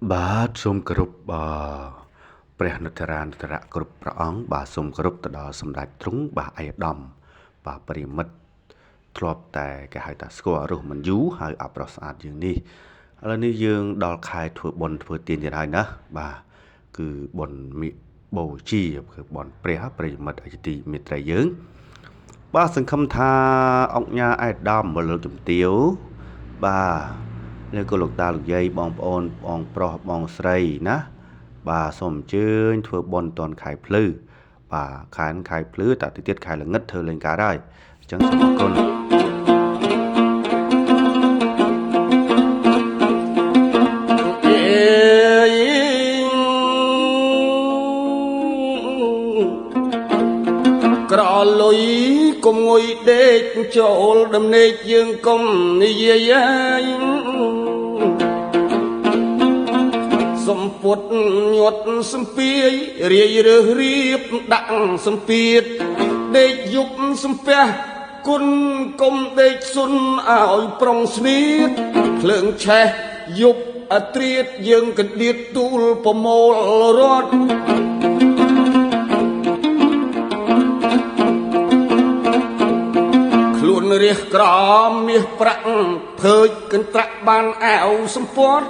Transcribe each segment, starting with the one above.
បាទសូមគោរពព្រះនតរានតរៈគ្រប់ព្រះអង្គបាទសូមគោរពទៅដល់សម្ដេចទ្រង់បាទឯកឧត្តមបាទប្រិមិត្តធ្លាប់តែគេហៅថាស្គាល់រស់មិនយូរហើយអប្រុសស្អាតជាងនេះឥឡូវនេះយើងដល់ខែធ្វើបុណ្យធ្វើទានទៀតហើយណាបាទគឺបុណ្យមិបូជាគឺបុណ្យព្រះប្រិមិត្តអជាទីមេត្រីយើងបាទសង្ឃឹមថាអង្គញាឯកឧត្តមមកលើកជំទាវបាទលោកលោកតាលោកយាយបងប្អូនបងប្រុសបងស្រីណាបាទសូមអញ្ជើញធ្វើបុណ្យតនខែភ្លឺបាទខែភ្លឺតាទៅទៀតខែល្ងិតធ្វើលេងកើតហើយអញ្ចឹងសូមអរគុណក្រលុយកុំងុយដេកចូលដំណេកយើងកុំនិយាយសំពុតញាត់សំពីយរាយរើសរៀបដាក់សំពៀតដេកយប់សំពះគុណកុំដេកសុនឲ្យប្រុងស្នៀតភ្លើងឆេះយប់អត្រៀតយើងកណ្ដៀតទូលប្រមូលរត់ខ្លួនរះក្រមមាសប្រាក់ភើចកន្ត្រាក់បានអាវសម្ពត់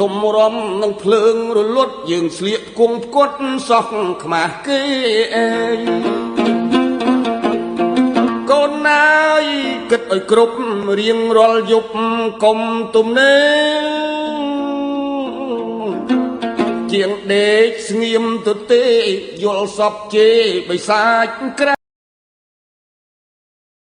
ទុំរំនឹងភ្លើងរលត់យើងស្លៀកគង់ផ្គត់សោះខ្មាស់គេអើយកូនណាយគិតឲ្យគ្រប់រៀងរាល់យប់កុំទំនេរជាងដេកស្ងៀមទៅទេយល់សពជេបិសាចក្រ